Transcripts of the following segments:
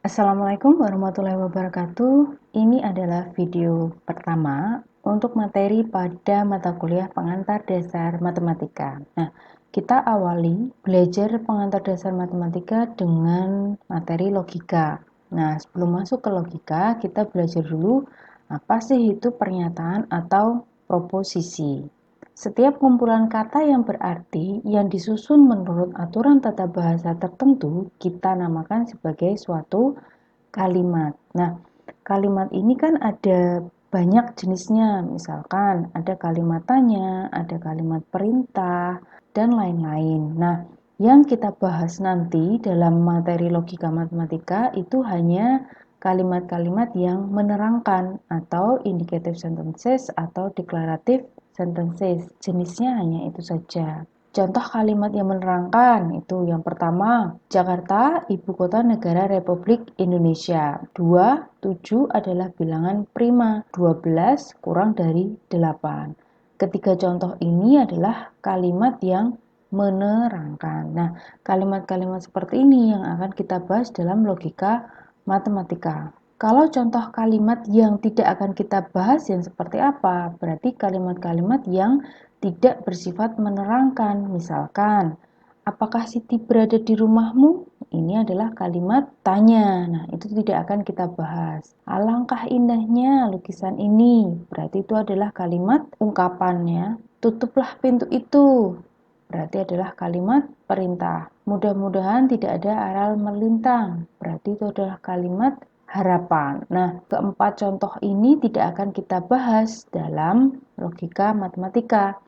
Assalamualaikum warahmatullahi wabarakatuh. Ini adalah video pertama untuk materi pada mata kuliah pengantar dasar matematika. Nah, kita awali belajar pengantar dasar matematika dengan materi logika. Nah, sebelum masuk ke logika, kita belajar dulu apa sih itu pernyataan atau proposisi. Setiap kumpulan kata yang berarti yang disusun menurut aturan tata bahasa tertentu kita namakan sebagai suatu kalimat. Nah, kalimat ini kan ada banyak jenisnya, misalkan ada kalimat tanya, ada kalimat perintah, dan lain-lain. Nah, yang kita bahas nanti dalam materi logika matematika itu hanya kalimat-kalimat yang menerangkan atau indicative sentences atau declarative sentences. Jenisnya hanya itu saja. Contoh kalimat yang menerangkan itu yang pertama, Jakarta, ibu kota negara Republik Indonesia. 2, 7 adalah bilangan prima. 12 kurang dari 8. Ketiga contoh ini adalah kalimat yang menerangkan. Nah, kalimat-kalimat seperti ini yang akan kita bahas dalam logika matematika. Kalau contoh kalimat yang tidak akan kita bahas yang seperti apa? Berarti kalimat-kalimat yang tidak bersifat menerangkan. Misalkan, apakah Siti berada di rumahmu? Ini adalah kalimat tanya. Nah, itu tidak akan kita bahas. Alangkah indahnya lukisan ini. Berarti itu adalah kalimat ungkapannya. Tutuplah pintu itu. Berarti adalah kalimat perintah. Mudah-mudahan tidak ada aral melintang. Berarti itu adalah kalimat harapan. Nah, keempat contoh ini tidak akan kita bahas dalam logika matematika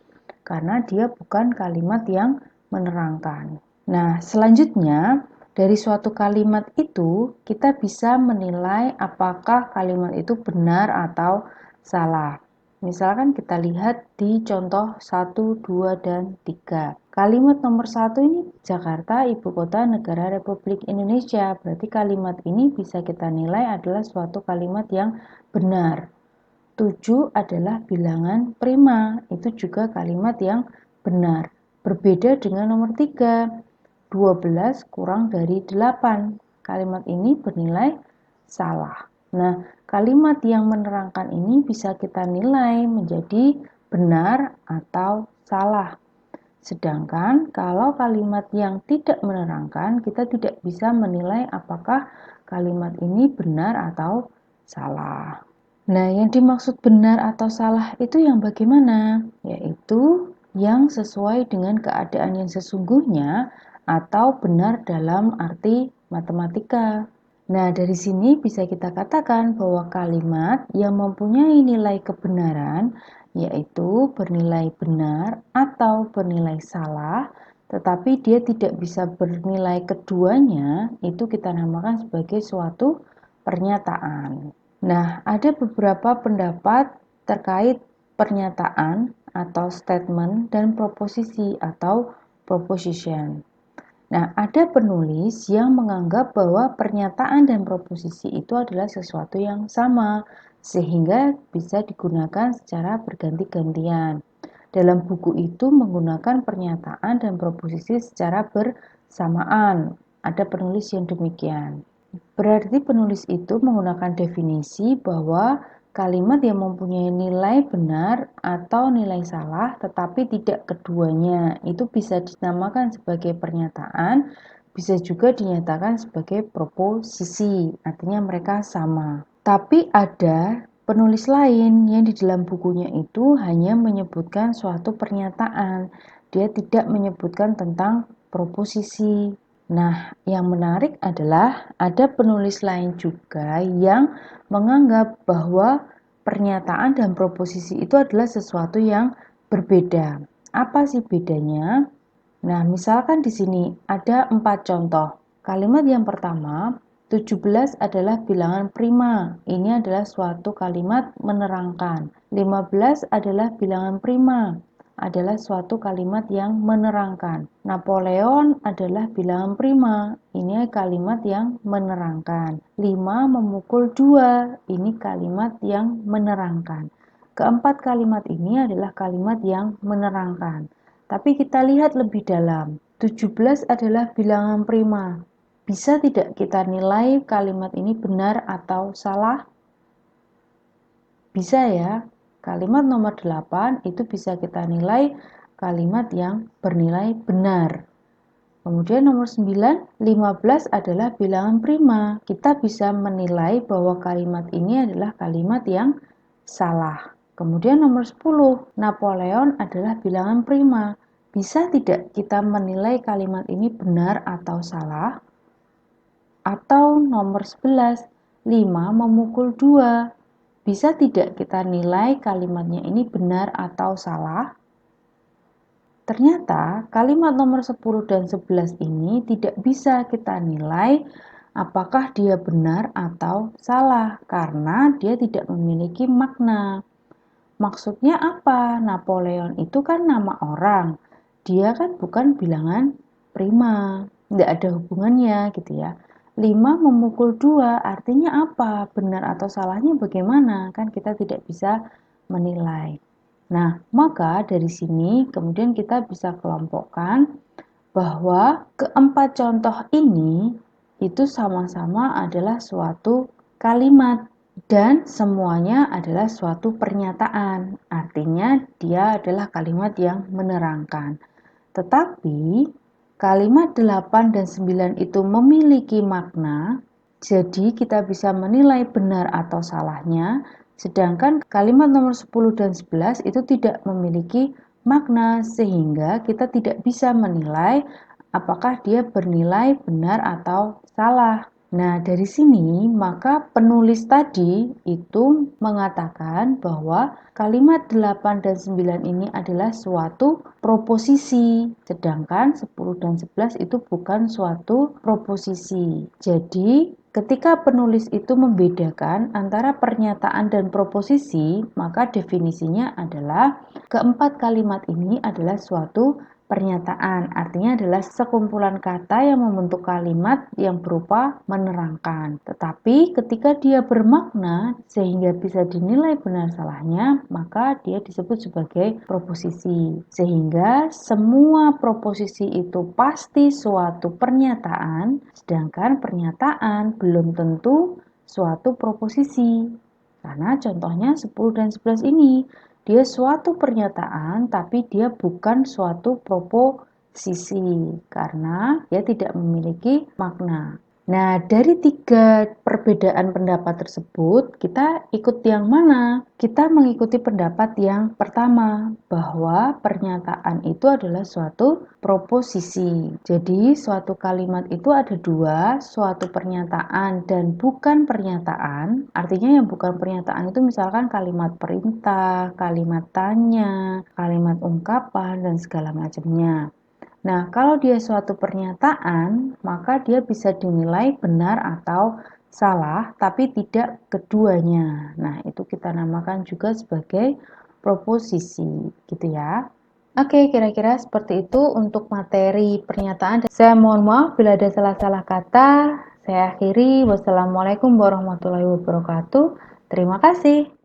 karena dia bukan kalimat yang menerangkan. Nah, selanjutnya dari suatu kalimat itu kita bisa menilai apakah kalimat itu benar atau salah. Misalkan kita lihat di contoh 1, 2, dan 3. Kalimat nomor 1 ini Jakarta, ibu kota negara Republik Indonesia. Berarti kalimat ini bisa kita nilai adalah suatu kalimat yang benar. 7 adalah bilangan prima, itu juga kalimat yang benar. Berbeda dengan nomor 3, 12 kurang dari 8. Kalimat ini bernilai salah. Nah, kalimat yang menerangkan ini bisa kita nilai menjadi benar atau salah. Sedangkan kalau kalimat yang tidak menerangkan, kita tidak bisa menilai apakah kalimat ini benar atau salah. Nah, yang dimaksud benar atau salah itu yang bagaimana? Yaitu yang sesuai dengan keadaan yang sesungguhnya atau benar dalam arti matematika. Nah, dari sini bisa kita katakan bahwa kalimat yang mempunyai nilai kebenaran yaitu bernilai benar atau bernilai salah, tetapi dia tidak bisa bernilai keduanya, itu kita namakan sebagai suatu pernyataan. Nah, ada beberapa pendapat terkait pernyataan atau statement dan proposisi atau proposition. Nah, ada penulis yang menganggap bahwa pernyataan dan proposisi itu adalah sesuatu yang sama, sehingga bisa digunakan secara berganti-gantian. Dalam buku itu menggunakan pernyataan dan proposisi secara bersamaan. Ada penulis yang demikian. Berarti penulis itu menggunakan definisi bahwa kalimat yang mempunyai nilai benar atau nilai salah tetapi tidak keduanya itu bisa dinamakan sebagai pernyataan, bisa juga dinyatakan sebagai proposisi, artinya mereka sama. Tapi ada penulis lain yang di dalam bukunya itu hanya menyebutkan suatu pernyataan, dia tidak menyebutkan tentang proposisi. Nah, yang menarik adalah ada penulis lain juga yang menganggap bahwa pernyataan dan proposisi itu adalah sesuatu yang berbeda. Apa sih bedanya? Nah, misalkan di sini ada 4 contoh. Kalimat yang pertama, 17 adalah bilangan prima. Ini adalah suatu kalimat menerangkan. 15 adalah bilangan prima. Adalah suatu kalimat yang menerangkan. Napoleon adalah bilangan prima. Ini kalimat yang menerangkan. 5 memukul 2. Ini kalimat yang menerangkan. Keempat kalimat ini adalah kalimat yang menerangkan. Tapi kita lihat lebih dalam. 17 adalah bilangan prima. bisa tidak kita nilai kalimat ini benar atau salah? Bisa ya. Kalimat nomor 8 itu bisa kita nilai kalimat yang bernilai benar. Kemudian nomor 9, 15 adalah bilangan prima. Kita bisa menilai bahwa kalimat ini adalah kalimat yang salah. Kemudian nomor 10, Napoleon adalah bilangan prima. Bisa tidak kita menilai kalimat ini benar atau salah? Atau nomor 11, 5 memukul 2. Bisa tidak kita nilai kalimatnya ini benar atau salah? Ternyata kalimat nomor 10 dan 11 ini tidak bisa kita nilai apakah dia benar atau salah karena dia tidak memiliki makna. Maksudnya apa? Napoleon itu kan nama orang. Dia kan bukan bilangan prima. Tidak ada hubungannya gitu ya. 5 memukul 2 artinya apa? Benar atau salahnya bagaimana? Kan kita tidak bisa menilai. Nah, maka dari sini kemudian kita bisa kelompokkan bahwa keempat contoh ini itu sama-sama adalah suatu kalimat dan semuanya adalah suatu pernyataan. Artinya dia adalah kalimat yang menerangkan. Tetapi kalimat 8 dan 9 itu memiliki makna, jadi kita bisa menilai benar atau salahnya. Sedangkan kalimat nomor 10 dan 11 itu tidak memiliki makna sehingga kita tidak bisa menilai apakah dia bernilai benar atau salah. Nah, dari sini maka penulis tadi itu mengatakan bahwa kalimat 8 dan 9 ini adalah suatu proposisi, sedangkan 10 dan 11 itu bukan suatu proposisi. Jadi, ketika penulis itu membedakan antara pernyataan dan proposisi, maka definisinya adalah keempat kalimat ini adalah suatu pernyataan, artinya adalah sekumpulan kata yang membentuk kalimat yang berupa menerangkan. Tetapi ketika dia bermakna sehingga bisa dinilai benar salahnya, maka dia disebut sebagai proposisi. Sehingga semua proposisi itu pasti suatu pernyataan, sedangkan pernyataan belum tentu suatu proposisi. Karena contohnya 10 dan 11 ini dia suatu pernyataan tapi dia bukan suatu proposisi karena dia tidak memiliki makna. Nah, dari 3 perbedaan pendapat tersebut, kita ikut yang mana? Kita mengikuti pendapat yang pertama, bahwa pernyataan itu adalah suatu proposisi. Jadi, suatu kalimat itu ada dua, suatu pernyataan dan bukan pernyataan. Artinya yang bukan pernyataan itu misalkan kalimat perintah, kalimat tanya, kalimat ungkapan, dan segala macamnya. Nah, kalau dia suatu pernyataan, maka dia bisa dinilai benar atau salah, tapi tidak keduanya. Nah, itu kita namakan juga sebagai proposisi, gitu ya. Oke, kira-kira seperti itu untuk materi pernyataan. Saya mohon maaf bila ada salah-salah kata. Saya akhiri. Wassalamualaikum warahmatullahi wabarakatuh. Terima kasih.